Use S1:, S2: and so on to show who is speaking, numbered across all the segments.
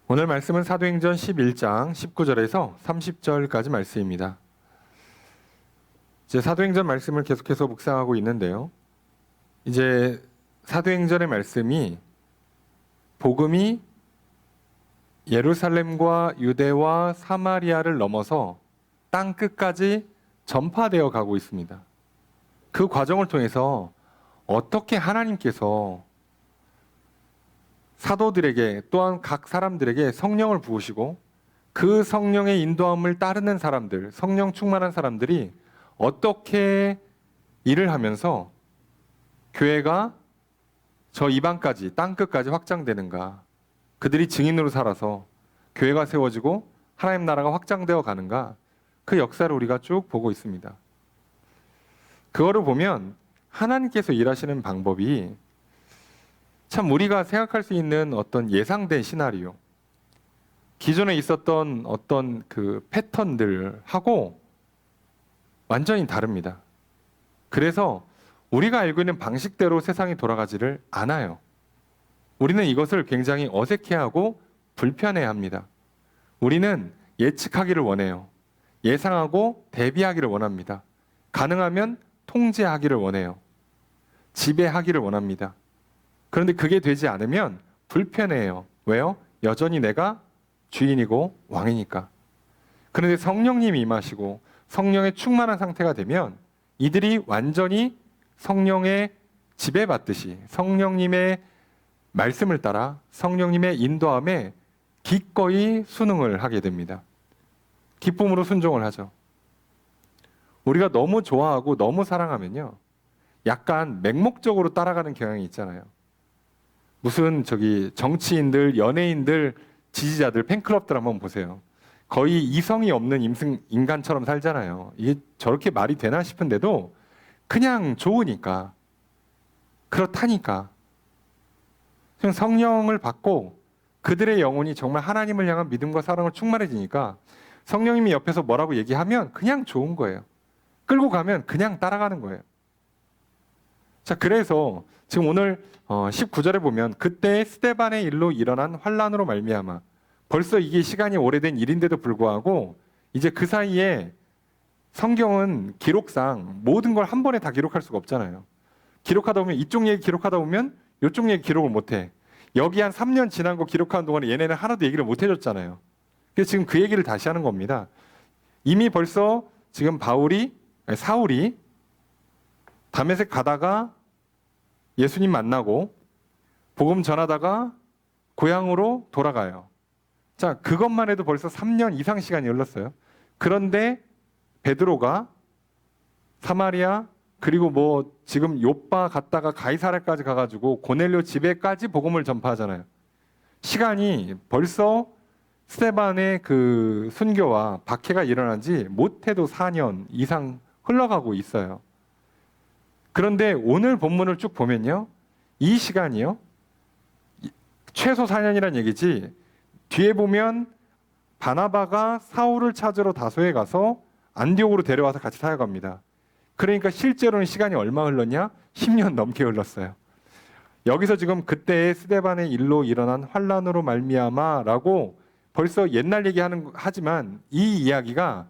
S1: 오늘 말씀은 사도행전 11장 19절에서 30절까지 말씀입니다. 이제 사도행전 말씀을 계속해서 묵상하고 있는데요. 이제 사도행전의 말씀이 복음이 예루살렘과 유대와 사마리아를 넘어서 땅 끝까지 전파되어 가고 있습니다. 그 과정을 통해서 어떻게 하나님께서 사도들에게 또한 각 사람들에게 성령을 부으시고 그 성령의 인도함을 따르는 사람들, 성령 충만한 사람들이 어떻게 일을 하면서 교회가 저 이방까지 땅 끝까지 확장되는가, 그들이 증인으로 살아서 교회가 세워지고 하나님 나라가 확장되어 가는가, 그 역사를 우리가 쭉 보고 있습니다. 그거를 보면 하나님께서 일하시는 방법이 참 우리가 생각할 수 있는 어떤 예상된 시나리오, 기존에 있었던 어떤 그 패턴들하고 완전히 다릅니다. 그래서 우리가 알고 있는 방식대로 세상이 돌아가지를 않아요. 우리는 이것을 굉장히 어색해하고 불편해합니다. 우리는 예측하기를 원해요. 예상하고 대비하기를 원합니다. 가능하면 통제하기를 원해요. 지배하기를 원합니다. 그런데 그게 되지 않으면 불편해요. 왜요? 여전히 내가 주인이고 왕이니까. 그런데 성령님이 임하시고 성령의 충만한 상태가 되면 이들이 완전히 성령의 지배받듯이 성령님의 말씀을 따라 성령님의 인도함에 기꺼이 순응을 하게 됩니다. 기쁨으로 순종을 하죠. 우리가 너무 좋아하고 너무 사랑하면요, 약간 맹목적으로 따라가는 경향이 있잖아요. 무슨 정치인들, 연예인들, 지지자들, 팬클럽들 한번 보세요. 거의 이성이 없는 인간처럼 살잖아요. 이게 저렇게 말이 되나 싶은데도 그냥 좋으니까, 그렇다니까. 그냥 성령을 받고 그들의 영혼이 정말 하나님을 향한 믿음과 사랑을 충만해지니까 성령님이 옆에서 뭐라고 얘기하면 그냥 좋은 거예요. 끌고 가면 그냥 따라가는 거예요. 자, 그래서 지금 오늘 19절에 보면 그때 스데반의 일로 일어난 환란으로 말미암아, 벌써 이게 시간이 오래된 일인데도 불구하고 이제 그 사이에 성경은 기록상 모든 걸 한 번에 다 기록할 수가 없잖아요. 기록하다 보면 이쪽 얘기 기록하다 보면 이쪽 얘기 기록을 못해. 여기 한 3년 지난 거 기록하는 동안에 얘네는 하나도 얘기를 못 해줬잖아요. 그래서 지금 그 얘기를 다시 하는 겁니다. 이미 벌써 지금 사울이 다메섹 가다가 예수님 만나고 복음 전하다가 고향으로 돌아가요. 자, 그것만 해도 벌써 3년 이상 시간이 흘렀어요. 그런데 베드로가 사마리아, 그리고 지금 요빠 갔다가 가이사랴까지 가가지고 고넬료 집에까지 복음을 전파하잖아요. 시간이 벌써 스데반의 그 순교와 박해가 일어난 지 못해도 4년 이상 흘러가고 있어요. 그런데 오늘 본문을 쭉 보면요, 이 시간이요, 최소 4년이란 얘기지, 뒤에 보면 바나바가 사울을 찾으러 다소에 가서 안디옥으로 데려와서 같이 사역합니다. 그러니까 실제로는 시간이 얼마 흘렀냐? 10년 넘게 흘렀어요. 여기서 지금 그때의 스데반의 일로 일어난 환란으로 말미암아라고 벌써 옛날 하지만 이 이야기가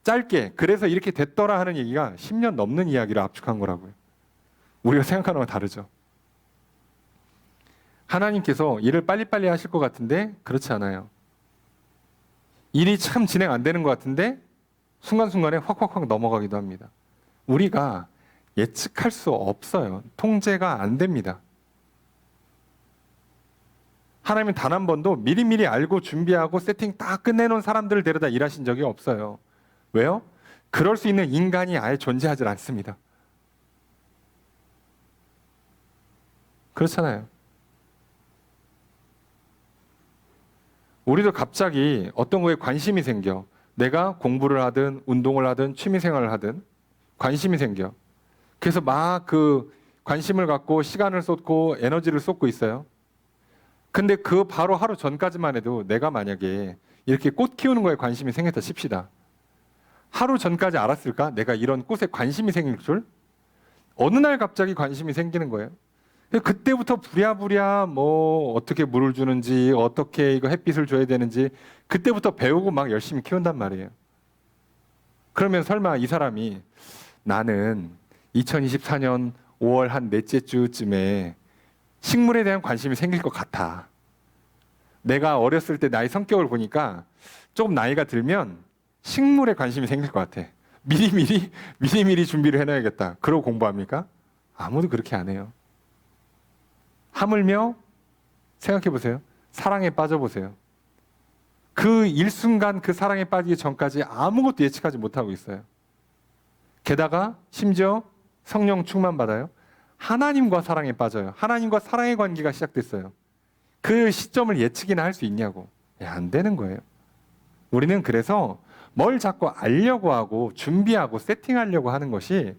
S1: 짧게 그래서 이렇게 됐더라 하는 얘기가 10년 넘는 이야기를 압축한 거라고요. 우리가 생각하는 건 다르죠. 하나님께서 일을 빨리빨리 하실 것 같은데 그렇지 않아요. 일이 참 진행 안 되는 것 같은데 순간순간에 확 넘어가기도 합니다. 우리가 예측할 수 없어요. 통제가 안 됩니다. 하나님은 단 한 번도 미리미리 알고 준비하고 세팅 다 끝내놓은 사람들을 데려다 일하신 적이 없어요. 왜요? 그럴 수 있는 인간이 아예 존재하지 않습니다. 그렇잖아요. 우리도 갑자기 어떤 거에 관심이 생겨. 내가 공부를 하든 운동을 하든 취미생활을 하든 관심이 생겨. 그래서 막 그 관심을 갖고 시간을 쏟고 에너지를 쏟고 있어요. 근데 그 바로 하루 전까지만 해도 내가 만약에 이렇게 꽃 키우는 거에 관심이 생겼다 칩시다. 하루 전까지 알았을까? 내가 이런 꽃에 관심이 생길 줄? 어느 날 갑자기 관심이 생기는 거예요. 그때부터 부랴부랴 뭐 어떻게 물을 주는지, 어떻게 이거 햇빛을 줘야 되는지 그때부터 배우고 막 열심히 키운단 말이에요. 그러면 설마 이 사람이 나는 2024년 5월 한 넷째 주쯤에 식물에 대한 관심이 생길 것 같아. 내가 어렸을 때 나의 성격을 보니까 조금 나이가 들면 식물에 관심이 생길 것 같아. 미리미리 준비를 해놔야겠다. 그러고 공부합니까? 아무도 그렇게 안 해요. 하물며 생각해 보세요. 사랑에 빠져보세요. 그 일순간 그 사랑에 빠지기 전까지 아무것도 예측하지 못하고 있어요. 게다가 심지어 성령 충만 받아요. 하나님과 사랑에 빠져요. 하나님과 사랑의 관계가 시작됐어요. 그 시점을 예측이나 할 수 있냐고. 안 되는 거예요. 우리는 그래서 뭘 자꾸 알려고 하고 준비하고 세팅하려고 하는 것이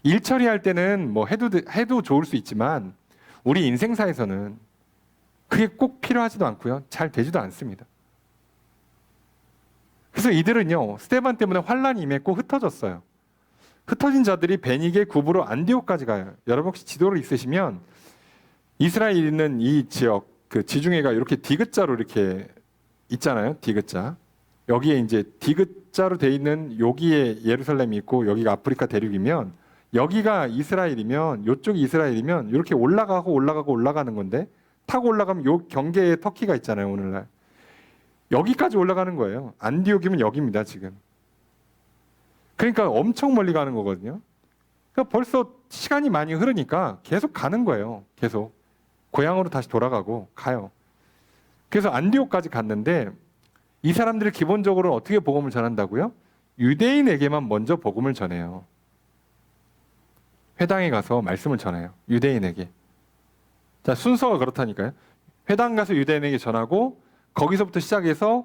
S1: 일 처리할 때는 뭐 해도 좋을 수 있지만 우리 인생사에서는 그게 꼭 필요하지도 않고요. 잘 되지도 않습니다. 그래서 이들은요, 스데반 때문에 환란이 임했고 흩어졌어요. 흩어진 자들이 베니게, 구브로, 안디옥까지 가요. 여러분 혹시 지도를 있으시면 이스라엘에 있는 이 지역, 그 지중해가 이렇게 디귿자로 이렇게 있잖아요. 디귿자. 여기에 이제 디귿자로 돼 있는 여기에 예루살렘이 있고 여기가 아프리카 대륙이면 여기가 이스라엘이면 이쪽이 이스라엘이면 이렇게 올라가는 건데 타고 올라가면 요 경계에 터키가 있잖아요. 오늘날. 여기까지 올라가는 거예요. 안디옥이면 여기입니다. 지금. 그러니까 엄청 멀리 가는 거거든요. 그러니까 벌써 시간이 많이 흐르니까 계속 가는 거예요. 계속. 고향으로 다시 돌아가고 가요. 그래서 안디옥까지 갔는데 이 사람들이 기본적으로 어떻게 복음을 전한다고요? 유대인에게만 먼저 복음을 전해요. 회당에 가서 말씀을 전해요. 유대인에게. 자, 순서가 그렇다니까요. 회당 가서 유대인에게 전하고 거기서부터 시작해서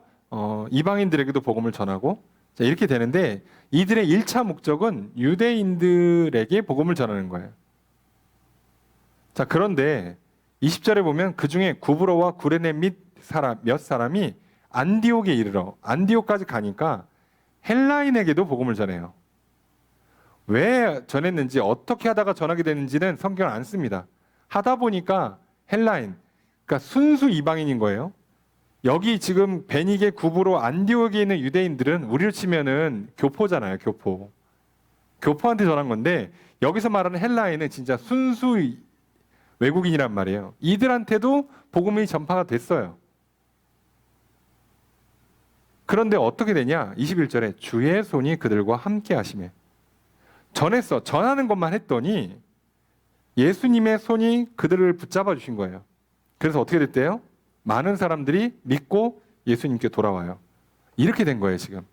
S1: 이방인들에게도 복음을 전하고 자, 이렇게 되는데 이들의 1차 목적은 유대인들에게 복음을 전하는 거예요. 자, 그런데 20절에 보면 그 중에 구브로와 구레네 몇 사람이 안디옥에 이르러 안디옥까지 가니까 헬라인에게도 복음을 전해요. 왜 전했는지 어떻게 하다가 전하게 되는지는 성경을 안 씁니다. 하다 보니까 헬라인, 그러니까 순수 이방인인 거예요. 여기 지금 베니게, 구브로, 안디옥에 있는 유대인들은 우리를 치면은 교포잖아요. 교포한테 전한 건데 여기서 말하는 헬라인은 진짜 순수 외국인이란 말이에요. 이들한테도 복음이 전파가 됐어요. 그런데 어떻게 되냐? 21절에 주의 손이 그들과 함께 하시매. 전하는 것만 했더니 예수님의 손이 그들을 붙잡아 주신 거예요. 그래서 어떻게 됐대요? 많은 사람들이 믿고 예수님께 돌아와요. 이렇게 된 거예요, 지금.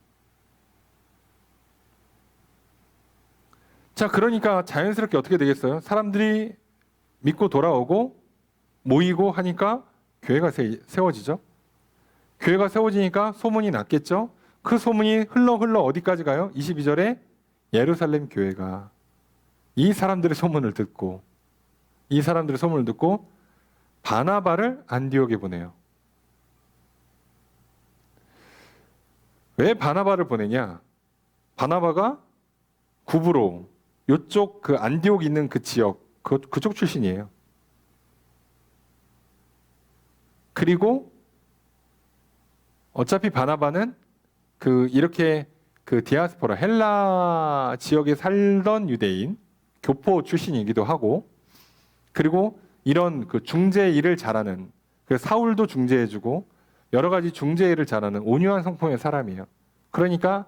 S1: 자, 그러니까 자연스럽게 어떻게 되겠어요? 사람들이 믿고 돌아오고 모이고 하니까 교회가 세워지죠. 교회가 세워지니까 소문이 났겠죠. 그 소문이 흘러 어디까지 가요? 22절에 예루살렘 교회가 이 사람들의 소문을 듣고 바나바를 안디옥에 보내요. 왜 바나바를 보내냐? 바나바가 구브로 요쪽 그 안디옥 있는 그 지역 그쪽 출신이에요. 그리고 어차피 바나바는 이렇게 디아스포라 헬라 지역에 살던 유대인 교포 출신이기도 하고 그리고 이런 중재 일을 잘하는 사울도 중재해주고 여러 가지 중재 일을 잘하는 온유한 성품의 사람이에요. 그러니까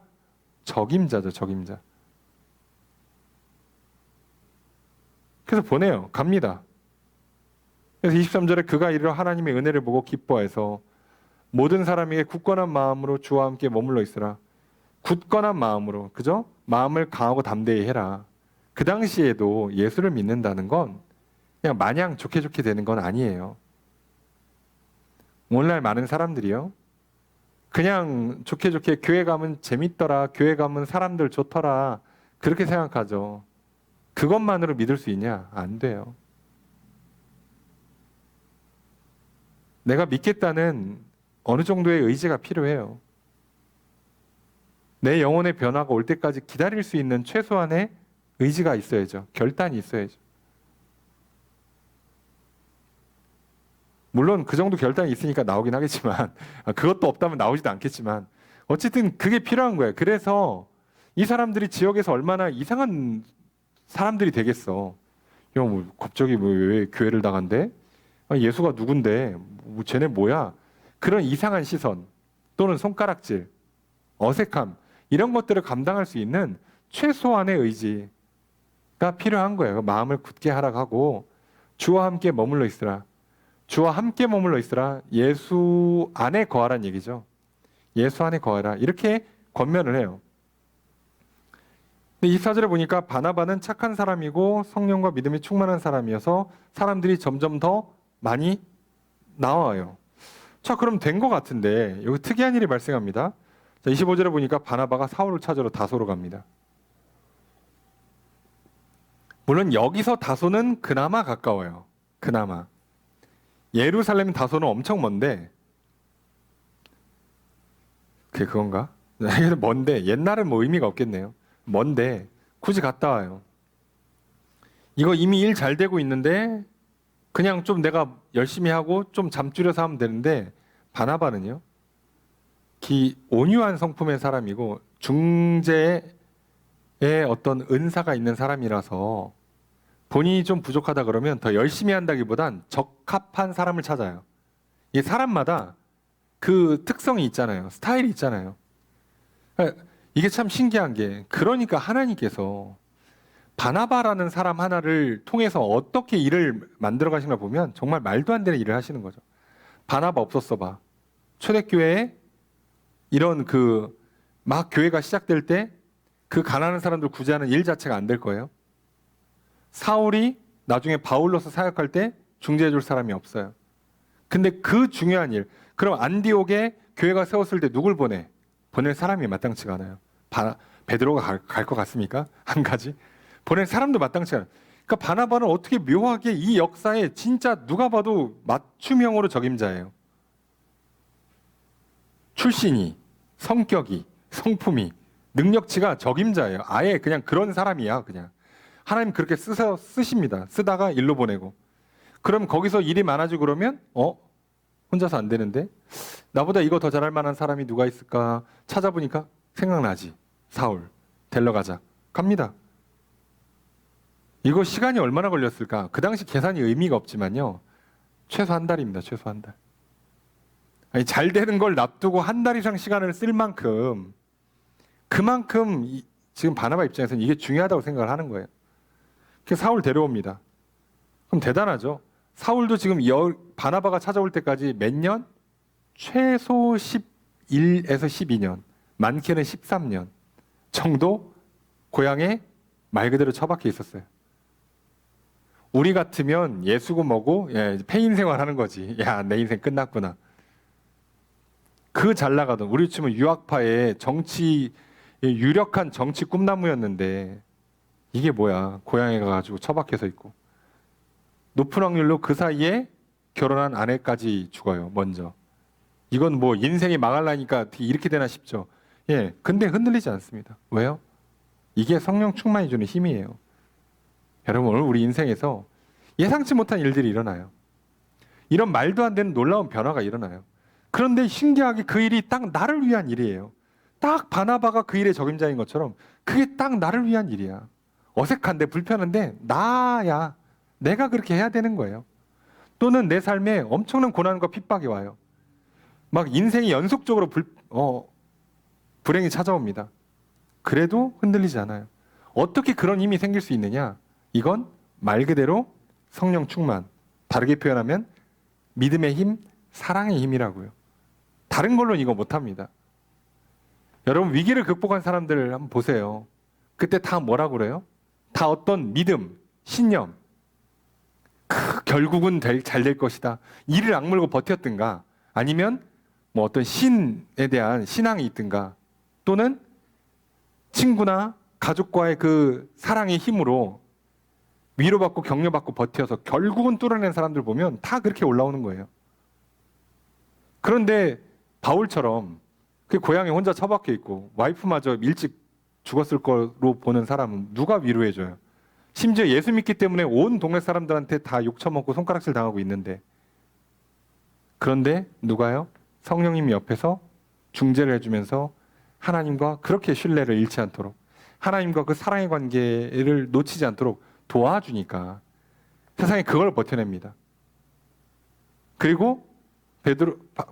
S1: 적임자죠, 적임자. 그래서 보내요. 갑니다. 그래서 23절에 그가 이르러 하나님의 은혜를 보고 기뻐해서 모든 사람에게 굳건한 마음으로 주와 함께 머물러 있으라. 굳건한 마음으로, 그죠? 마음을 강하고 담대히 해라. 그 당시에도 예수를 믿는다는 건 그냥 마냥 좋게 되는 건 아니에요. 오늘날 많은 사람들이요. 그냥 좋게 교회 가면 재밌더라. 교회 가면 사람들 좋더라. 그렇게 생각하죠. 그것만으로 믿을 수 있냐? 안 돼요. 내가 믿겠다는 어느 정도의 의지가 필요해요. 내 영혼의 변화가 올 때까지 기다릴 수 있는 최소한의 의지가 있어야죠. 결단이 있어야죠. 물론 그 정도 결단이 있으니까 나오긴 하겠지만 그것도 없다면 나오지도 않겠지만 어쨌든 그게 필요한 거예요. 그래서 이 사람들이 지역에서 얼마나 이상한 사람들이 되겠어. 야, 뭐 갑자기 왜 교회를 나간대? 예수가 누군데? 뭐 쟤네 뭐야? 그런 이상한 시선 또는 손가락질, 어색함 이런 것들을 감당할 수 있는 최소한의 의지가 필요한 거예요. 마음을 굳게 하라고 하고 주와 함께 머물러 있으라. 주와 함께 머물러 있으라. 예수 안에 거하란 얘기죠. 예수 안에 거하라. 이렇게 권면을 해요. 근데 24절에 보니까 바나바는 착한 사람이고 성령과 믿음이 충만한 사람이어서 사람들이 점점 더 많이 나와요. 자, 그럼 된 것 같은데 여기 특이한 일이 발생합니다. 자, 25절에 보니까 바나바가 사울을 찾으러 다소로 갑니다. 물론 여기서 다소는 그나마 가까워요. 그나마. 예루살렘 다소는 엄청 먼데 그건가? 먼데 옛날은 뭐 의미가 없겠네요. 먼데 굳이 갔다 와요. 이거 이미 일 잘 되고 있는데 그냥 좀 내가 열심히 하고 좀 잠줄여서 하면 되는데 바나바는요. 온유한 성품의 사람이고 중재의 어떤 은사가 있는 사람이라서 본인이 좀 부족하다 그러면 더 열심히 한다기보단 적합한 사람을 찾아요. 이 사람마다 그 특성이 있잖아요. 스타일이 있잖아요. 이게 참 신기한 게 그러니까 하나님께서 바나바라는 사람 하나를 통해서 어떻게 일을 만들어 가시나 보면 정말 말도 안 되는 일을 하시는 거죠. 바나바 없었어 봐. 초대교회에 이런 막 교회가 시작될 때 그 가난한 사람들 구제하는 일 자체가 안 될 거예요. 사울이 나중에 바울로서 사역할 때 중재해 줄 사람이 없어요. 근데 그 중요한 일, 그럼 안디옥에 교회가 세웠을 때 누굴 보내? 보낼 사람이 마땅치가 않아요. 베드로가 갈 것 같습니까? 한 가지. 보낼 사람도 마땅치 않아요. 그러니까 바나바는 어떻게 묘하게 이 역사에 진짜 누가 봐도 맞춤형으로 적임자예요. 출신이, 성격이, 성품이, 능력치가 적임자예요. 아예 그냥 그런 사람이야. 그냥 하나님 그렇게 쓰십니다. 쓰다가 일로 보내고. 그럼 거기서 일이 많아지고 그러면 혼자서 안 되는데 나보다 이거 더 잘할 만한 사람이 누가 있을까 찾아보니까 생각나지. 사울 데리러 가자. 갑니다. 이거 시간이 얼마나 걸렸을까? 그 당시 계산이 의미가 없지만요. 최소 한 달입니다. 최소 한 달. 아니, 잘 되는 걸 놔두고 한 달 이상 시간을 쓸 만큼 그만큼 지금 바나바 입장에서는 이게 중요하다고 생각을 하는 거예요. 그래서 사울 데려옵니다. 그럼 대단하죠. 사울도 지금 바나바가 찾아올 때까지 몇 년? 최소 11에서 12년, 많게는 13년 정도 고향에 말 그대로 처박혀 있었어요. 우리 같으면 예수고 뭐고 폐인 생활하는 거지. 야, 내 인생 끝났구나. 그 잘 나가던 우리 치면 유학파의 유력한 정치 꿈나무였는데 이게 뭐야? 고향에 가가지고 처박혀서 있고 높은 확률로 그 사이에 결혼한 아내까지 죽어요. 먼저. 이건 뭐 인생이 망할라니까 이렇게 되나 싶죠. 근데 흔들리지 않습니다. 왜요? 이게 성령 충만이 주는 힘이에요. 여러분 오늘 우리 인생에서 예상치 못한 일들이 일어나요. 이런 말도 안 되는 놀라운 변화가 일어나요. 그런데 신기하게 그 일이 딱 나를 위한 일이에요. 딱 바나바가 그 일의 적임자인 것처럼 그게 딱 나를 위한 일이야. 어색한데 불편한데 나야. 내가 그렇게 해야 되는 거예요. 또는 내 삶에 엄청난 고난과 핍박이 와요. 막 인생이 연속적으로 불행이 찾아옵니다. 그래도 흔들리지 않아요. 어떻게 그런 힘이 생길 수 있느냐? 이건 말 그대로 성령 충만. 다르게 표현하면 믿음의 힘, 사랑의 힘이라고요. 다른 걸로는 이거 못합니다. 여러분 위기를 극복한 사람들을 한번 보세요. 그때 다 뭐라고 그래요? 다 어떤 믿음, 신념, 결국은 잘 될 것이다. 이를 악물고 버텼든가 아니면 뭐 어떤 신에 대한 신앙이 있든가 또는 친구나 가족과의 그 사랑의 힘으로 위로받고 격려받고 버텨서 결국은 뚫어낸 사람들 보면 다 그렇게 올라오는 거예요. 그런데 바울처럼 그 고향에 혼자 처박혀 있고 와이프마저 일찍 죽었을 거로 보는 사람은 누가 위로해줘요? 심지어 예수 믿기 때문에 온 동네 사람들한테 다 욕 처먹고 손가락질 당하고 있는데 그런데 누가요? 성령님이 옆에서 중재를 해주면서 하나님과 그렇게 신뢰를 잃지 않도록, 하나님과 그 사랑의 관계를 놓치지 않도록 도와주니까 세상에 그걸 버텨냅니다. 그리고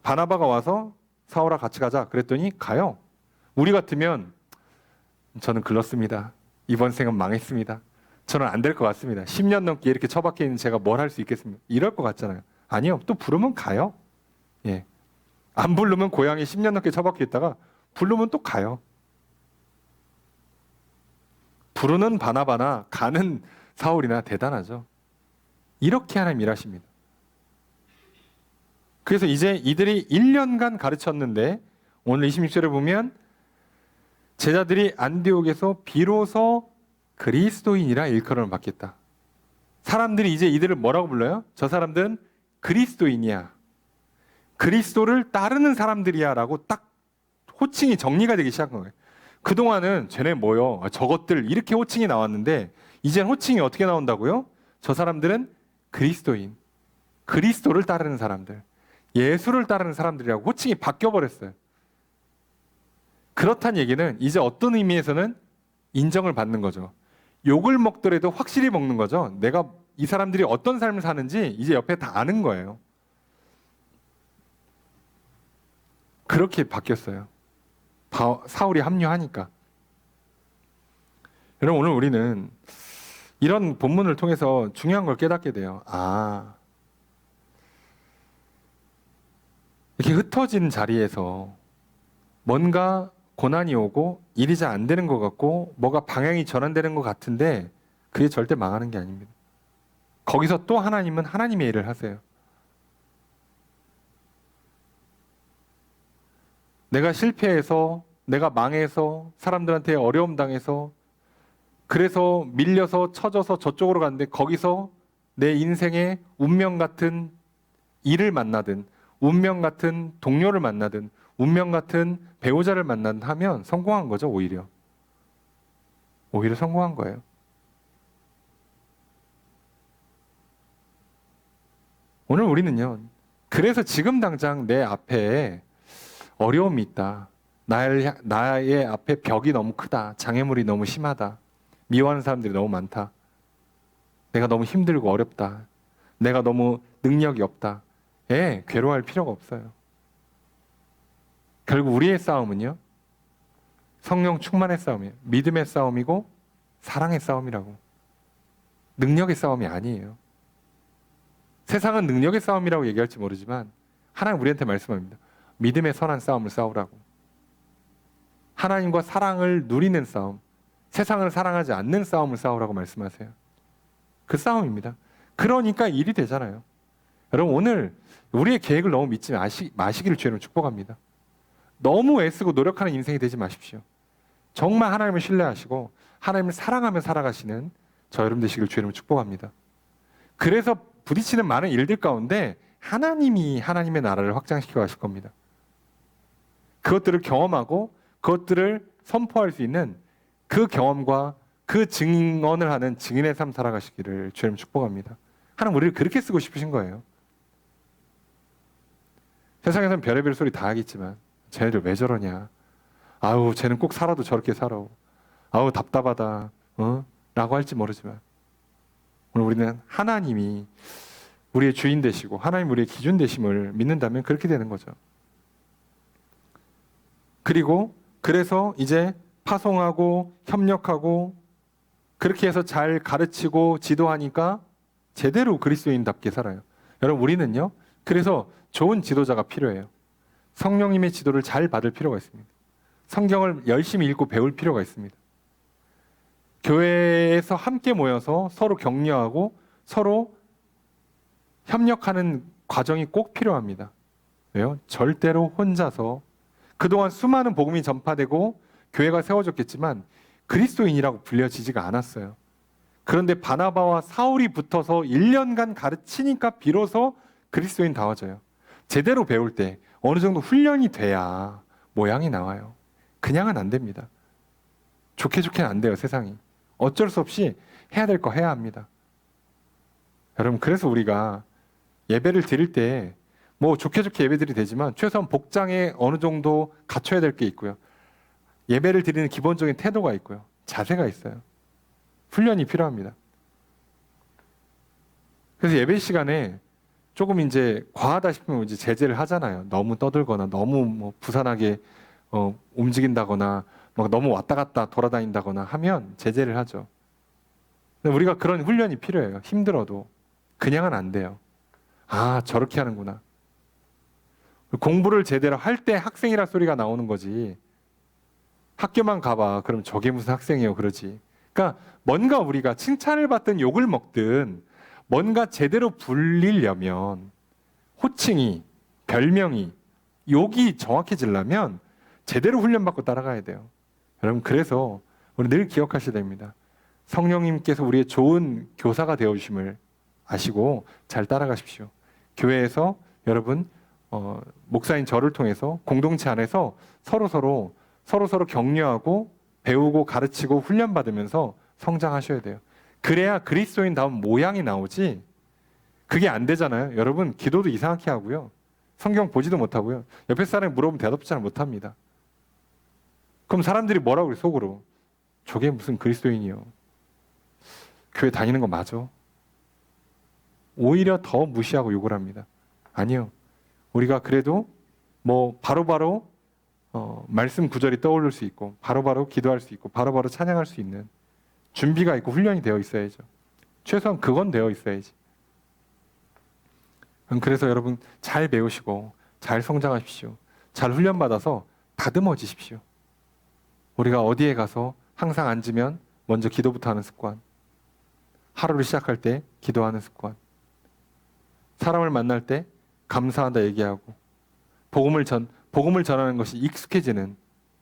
S1: 바나바가 와서 사울아 같이 가자 그랬더니 가요. 우리 같으면 저는 글렀습니다. 이번 생은 망했습니다. 저는 안 될 것 같습니다. 10년 넘게 이렇게 처박혀 있는 제가 뭘 할 수 있겠습니까? 이럴 것 같잖아요. 아니요. 또 부르면 가요. 예. 안 부르면 고향에 10년 넘게 처박혀 있다가 부르면 또 가요. 부르는 바나바나 가는 사울이나 대단하죠. 이렇게 하나님 일하십니다. 그래서 이제 이들이 1년간 가르쳤는데 오늘 26절에 보면 제자들이 안디옥에서 비로소 그리스도인이라 일컬음을 받겠다. 사람들이 이제 이들을 뭐라고 불러요? 저 사람들은 그리스도인이야. 그리스도를 따르는 사람들이야 라고 딱 호칭이 정리가 되기 시작한 거예요. 그동안은 쟤네 뭐요? 저것들 이렇게 호칭이 나왔는데 이젠 호칭이 어떻게 나온다고요? 저 사람들은 그리스도인. 그리스도를 따르는 사람들. 예수를 따르는 사람들이라고 호칭이 바뀌어버렸어요. 그렇다는 얘기는 이제 어떤 의미에서는 인정을 받는 거죠. 욕을 먹더라도 확실히 먹는 거죠. 내가 이 사람들이 어떤 삶을 사는지 이제 옆에 다 아는 거예요. 그렇게 바뀌었어요. 사울이 합류하니까. 여러분 오늘 우리는 이런 본문을 통해서 중요한 걸 깨닫게 돼요. 이렇게 흩어진 자리에서 뭔가 고난이 오고 일이 잘 안 되는 것 같고 뭐가 방향이 전환되는 것 같은데 그게 절대 망하는 게 아닙니다. 거기서 또 하나님은 하나님의 일을 하세요. 내가 실패해서 내가 망해서 사람들한테 어려움 당해서 그래서 밀려서 처져서 저쪽으로 갔는데 거기서 내 인생의 운명 같은 일을 만나든 운명 같은 동료를 만나든 운명 같은 배우자를 만나든 하면 성공한 거죠. 오히려 성공한 거예요. 오늘 우리는요. 그래서 지금 당장 내 앞에 어려움이 있다. 나의 앞에 벽이 너무 크다. 장애물이 너무 심하다. 미워하는 사람들이 너무 많다. 내가 너무 힘들고 어렵다. 내가 너무 능력이 없다. 괴로워할 필요가 없어요. 결국 우리의 싸움은요. 성령 충만의 싸움이에요. 믿음의 싸움이고 사랑의 싸움이라고. 능력의 싸움이 아니에요. 세상은 능력의 싸움이라고 얘기할지 모르지만 하나님 우리한테 말씀합니다. 믿음의 선한 싸움을 싸우라고. 하나님과 사랑을 누리는 싸움, 세상을 사랑하지 않는 싸움을 싸우라고 말씀하세요. 그 싸움입니다. 그러니까 일이 되잖아요. 여러분 오늘 우리의 계획을 너무 믿지 마시기를 주님으로 축복합니다. 너무 애쓰고 노력하는 인생이 되지 마십시오. 정말 하나님을 신뢰하시고 하나님을 사랑하며 살아가시는 저 여러분 되시길 주님으로 축복합니다. 그래서 부딪히는 많은 일들 가운데 하나님이 하나님의 나라를 확장시켜 가실 겁니다. 그것들을 경험하고 그것들을 선포할 수 있는 그 경험과 그 증언을 하는 증인의 삶 살아가시기를 주님 축복합니다. 하나님 우리를 그렇게 쓰고 싶으신 거예요. 세상에서는 별의별 소리 다 하겠지만 쟤네들 왜 저러냐. 아우 쟤는 꼭 살아도 저렇게 살아. 아우 답답하다. 라고 할지 모르지만 오늘 우리는 하나님이 우리의 주인 되시고 하나님 우리의 기준 되심을 믿는다면 그렇게 되는 거죠. 그리고 그래서 이제 파송하고 협력하고 그렇게 해서 잘 가르치고 지도하니까 제대로 그리스도인답게 살아요. 여러분 우리는요. 그래서 좋은 지도자가 필요해요. 성령님의 지도를 잘 받을 필요가 있습니다. 성경을 열심히 읽고 배울 필요가 있습니다. 교회에서 함께 모여서 서로 격려하고 서로 협력하는 과정이 꼭 필요합니다. 왜요? 절대로 혼자서 그동안 수많은 복음이 전파되고 교회가 세워졌겠지만 그리스도인이라고 불려지지가 않았어요. 그런데 바나바와 사울이 붙어서 1년간 가르치니까 비로소 그리스도인다워져요. 제대로 배울 때 어느 정도 훈련이 돼야 모양이 나와요. 그냥은 안 됩니다. 좋게는 안 돼요, 세상이. 어쩔 수 없이 해야 될 거 해야 합니다. 여러분, 그래서 우리가 예배를 드릴 때 뭐 좋게 좋게 예배드리 되지만 최소한 복장에 어느 정도 갖춰야 될 게 있고요. 예배를 드리는 기본적인 태도가 있고요. 자세가 있어요. 훈련이 필요합니다. 그래서 예배 시간에 조금 이제 과하다 싶으면 이제 제재를 하잖아요. 너무 떠들거나 너무 뭐 부산하게 움직인다거나 막 너무 왔다 갔다 돌아다닌다거나 하면 제재를 하죠. 근데 우리가 그런 훈련이 필요해요. 힘들어도 그냥은 안 돼요. 아, 저렇게 하는구나. 공부를 제대로 할 때 학생이라 소리가 나오는 거지. 학교만 가봐. 그럼 저게 무슨 학생이에요, 그러지. 그러니까 뭔가 우리가 칭찬을 받든 욕을 먹든 뭔가 제대로 불리려면 호칭이, 별명이, 욕이 정확해지려면 제대로 훈련받고 따라가야 돼요. 여러분, 그래서 우리 늘 기억하셔야 됩니다. 성령님께서 우리의 좋은 교사가 되어주심을 아시고 잘 따라가십시오. 교회에서 여러분 목사인 저를 통해서 공동체 안에서 서로 격려하고 배우고 가르치고 훈련받으면서 성장하셔야 돼요. 그래야 그리스도인다운 모양이 나오지. 그게 안 되잖아요. 여러분, 기도도 이상하게 하고요. 성경 보지도 못하고요. 옆에 사람이 물어보면 대답도 잘 못합니다. 그럼 사람들이 뭐라고 그래, 속으로? 저게 무슨 그리스도인이요? 교회 다니는 거 맞아? 오히려 더 무시하고 욕을 합니다. 아니요. 우리가 그래도 뭐 바로바로 말씀 구절이 떠오를 수 있고 바로바로 기도할 수 있고 바로바로 찬양할 수 있는 준비가 있고 훈련이 되어 있어야죠. 최소한 그건 되어 있어야지. 그래서 여러분 잘 배우시고 잘 성장하십시오. 잘 훈련받아서 다듬어지십시오. 우리가 어디에 가서 항상 앉으면 먼저 기도부터 하는 습관, 하루를 시작할 때 기도하는 습관, 사람을 만날 때 감사하다 얘기하고 복음을 전하는 것이 익숙해지는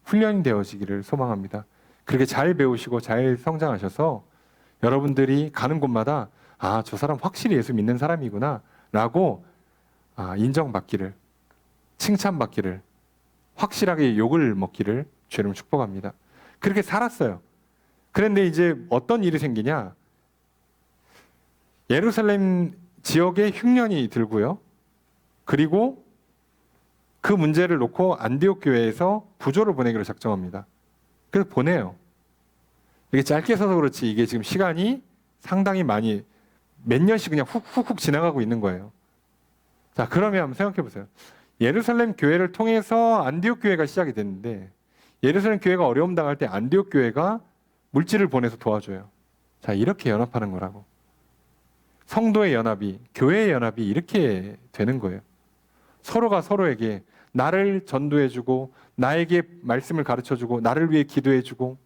S1: 훈련이 되어지기를 소망합니다. 그렇게 잘 배우시고 잘 성장하셔서 여러분들이 가는 곳마다 아, 저 사람 확실히 예수 믿는 사람이구나 라고 인정받기를, 칭찬받기를, 확실하게 욕을 먹기를 주님 축복합니다. 그렇게 살았어요. 그런데 이제 어떤 일이 생기냐? 예루살렘 지역에 흉년이 들고요. 그리고 그 문제를 놓고 안디옥 교회에서 부조를 보내기로 작정합니다. 그래서 보내요. 이게 짧게 써서 그렇지 이게 지금 시간이 상당히 많이 몇 년씩 그냥 훅훅훅 지나가고 있는 거예요. 자, 그러면 한번 생각해 보세요. 예루살렘 교회를 통해서 안디옥 교회가 시작이 됐는데 예루살렘 교회가 어려움 당할 때 안디옥 교회가 물질을 보내서 도와줘요. 자, 이렇게 연합하는 거라고. 성도의 연합이, 교회의 연합이 이렇게 되는 거예요. 서로가 서로에게 나를 전도해주고 나에게 말씀을 가르쳐주고 나를 위해 기도해주고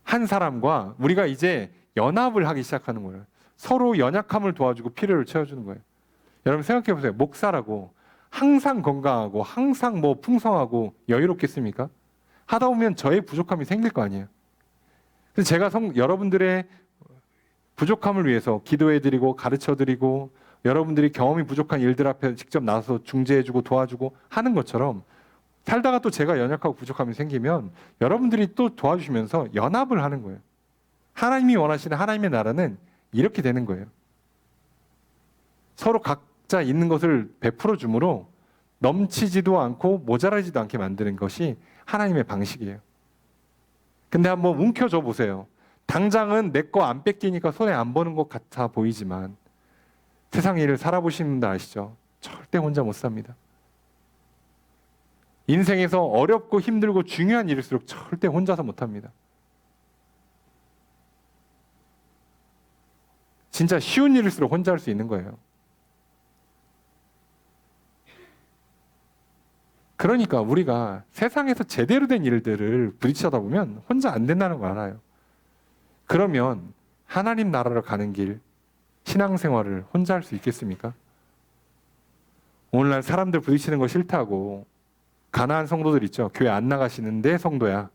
S1: 한 사람과 우리가 이제 연합을 하기 시작하는 거예요. 서로 연약함을 도와주고 필요를 채워주는 거예요. 여러분 생각해 보세요. 목사라고 항상 건강하고 항상 뭐 풍성하고 여유롭겠습니까? 하다 보면 저의 부족함이 생길 거 아니에요. 그래서 제가 여러분들의 부족함을 위해서 기도해드리고 가르쳐드리고 여러분들이 경험이 부족한 일들 앞에 직접 나서서 중재해주고 도와주고 하는 것처럼 살다가 또 제가 연약하고 부족함이 생기면 여러분들이 또 도와주시면서 연합을 하는 거예요. 하나님이 원하시는 하나님의 나라는 이렇게 되는 거예요. 서로 각자 있는 것을 베풀어 줌으로 넘치지도 않고 모자라지도 않게 만드는 것이 하나님의 방식이에요. 근데 한번 움켜줘 보세요. 당장은 내 거 안 뺏기니까 손에 안 보는 것 같아 보이지만 세상 일을 살아보시는 분들 아시죠? 절대 혼자 못 삽니다. 인생에서 어렵고 힘들고 중요한 일일수록 절대 혼자서 못 합니다. 진짜 쉬운 일일수록 혼자 할 수 있는 거예요. 그러니까 우리가 세상에서 제대로 된 일들을 부딪히다 보면 혼자 안 된다는 걸 알아요. 그러면 하나님 나라로 가는 길, 신앙생활을 혼자 할 수 있겠습니까? 오늘날 사람들 부딪히는 거 싫다고 가난한 성도들 있죠. 교회 안 나가시는데 성도야.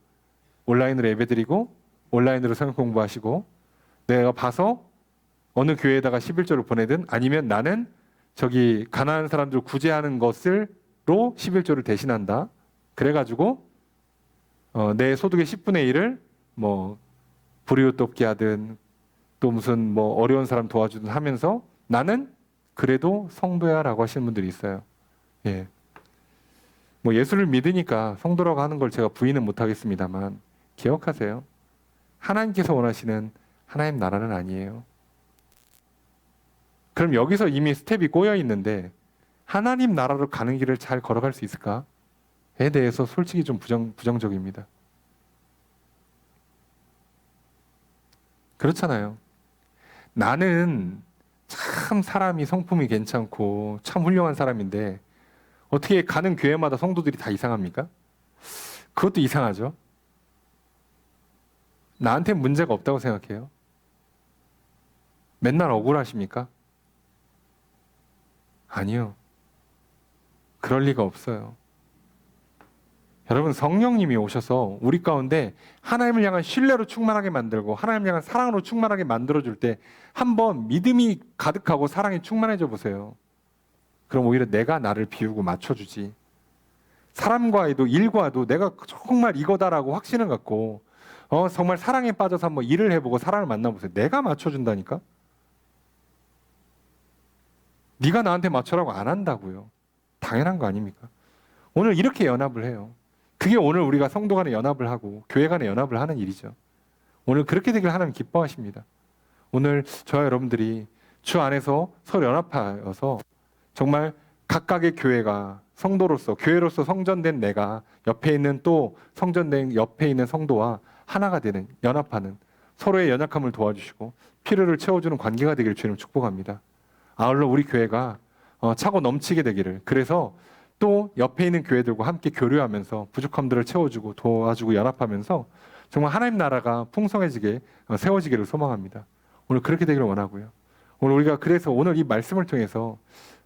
S1: 온라인으로 예배드리고 온라인으로 성경 공부하시고 내가 봐서 어느 교회에다가 11조를 보내든 아니면 나는 저기 가난한 사람들 구제하는 것으로 11조를 대신한다. 그래가지고 내 소득의 10분의 1을 뭐 불이웃 돕기 하든 또 무슨 뭐 어려운 사람 도와주든 하면서 나는 그래도 성도야 라고 하시는 분들이 있어요. 예. 뭐 예수를 믿으니까 성도라고 하는 걸 제가 부인은 못하겠습니다만 기억하세요. 하나님께서 원하시는 하나님 나라는 아니에요. 그럼 여기서 이미 스텝이 꼬여 있는데 하나님 나라로 가는 길을 잘 걸어갈 수 있을까에 대해서 솔직히 좀 부정적입니다. 그렇잖아요. 나는 참 사람이 성품이 괜찮고 참 훌륭한 사람인데 어떻게 가는 교회마다 성도들이 다 이상합니까? 그것도 이상하죠. 나한테 문제가 없다고 생각해요. 맨날 억울하십니까? 아니요. 그럴 리가 없어요. 여러분, 성령님이 오셔서 우리 가운데 하나님을 향한 신뢰로 충만하게 만들고 하나님을 향한 사랑으로 충만하게 만들어줄 때 한번 믿음이 가득하고 사랑이 충만해져 보세요. 그럼 오히려 내가 나를 비우고 맞춰주지. 사람과도 일과도 내가 정말 이거다라고 확신을 갖고 정말 사랑에 빠져서 한번 일을 해보고 사람을 만나보세요. 내가 맞춰준다니까? 네가 나한테 맞춰라고 안 한다고요. 당연한 거 아닙니까? 오늘 이렇게 연합을 해요. 그게 오늘 우리가 성도 간에 연합을 하고 교회 간에 연합을 하는 일이죠. 오늘 그렇게 되길 하나님 기뻐하십니다. 오늘 저와 여러분들이 주 안에서 서로 연합하여서 정말 각각의 교회가 성도로서 교회로서 성전된 내가 옆에 있는 또 성전된 옆에 있는 성도와 하나가 되는 연합하는 서로의 연약함을 도와주시고 필요를 채워주는 관계가 되기를 주님 축복합니다. 아울러 우리 교회가 차고 넘치게 되기를 그래서 또 옆에 있는 교회들과 함께 교류하면서 부족함들을 채워주고 도와주고 연합하면서 정말 하나님 나라가 풍성해지게 세워지기를 소망합니다. 오늘 그렇게 되기를 원하고요. 오늘 우리가 그래서 오늘 이 말씀을 통해서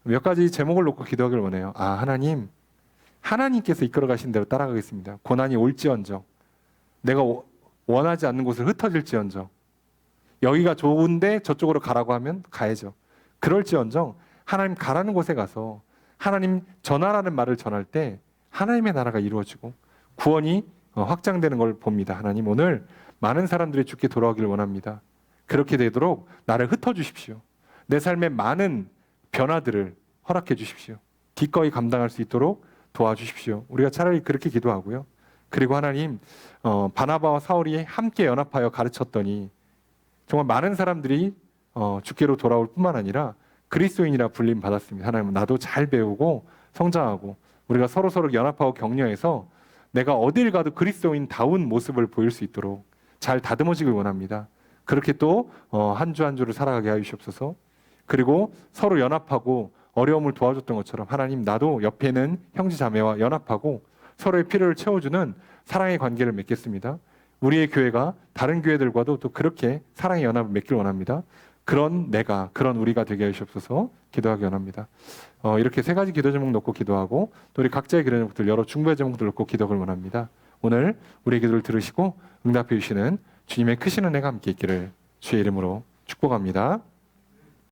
S1: 몇 가지 제목을 놓고 기도하기를 원해요. 하나님께서 이끌어 가신 대로 따라가겠습니다. 고난이 올지언정 내가 원하지 않는 곳을 흩어질지언정 여기가 좋은데 저쪽으로 가라고 하면 가야죠. 그럴지언정 하나님 가라는 곳에 가서 하나님 전하라는 말을 전할 때 하나님의 나라가 이루어지고 구원이 확장되는 걸 봅니다. 하나님 오늘 많은 사람들이 주께 돌아오기를 원합니다. 그렇게 되도록 나를 흩어주십시오. 내 삶에 많은 변화들을 허락해 주십시오. 기꺼이 감당할 수 있도록 도와주십시오. 우리가 차라리 그렇게 기도하고요. 그리고 하나님 바나바와 사울이 함께 연합하여 가르쳤더니 정말 많은 사람들이 주께로 돌아올 뿐만 아니라 그리스도인이라 불림 받았습니다. 하나님 나도 잘 배우고 성장하고 우리가 서로 연합하고 격려해서 내가 어딜 가도 그리스도인다운 모습을 보일 수 있도록 잘 다듬어지길 원합니다. 그렇게 또 한 주 한 주를 살아가게 하여 주옵소서. 그리고 서로 연합하고 어려움을 도와줬던 것처럼 하나님 나도 옆에 있는 형제 자매와 연합하고 서로의 필요를 채워주는 사랑의 관계를 맺겠습니다. 우리의 교회가 다른 교회들과도 또 그렇게 사랑의 연합을 맺길 원합니다. 그런 우리가 되게 하시옵소서 기도하기 원합니다. 이렇게 세 가지 기도 제목 놓고 기도하고 또 우리 각자의 기도 제목들 여러 중보의 제목들 놓고 기도하길 원합니다. 오늘 우리의 기도를 들으시고 응답해 주시는 주님의 크신 은혜가 함께 있기를 주의 이름으로 축복합니다.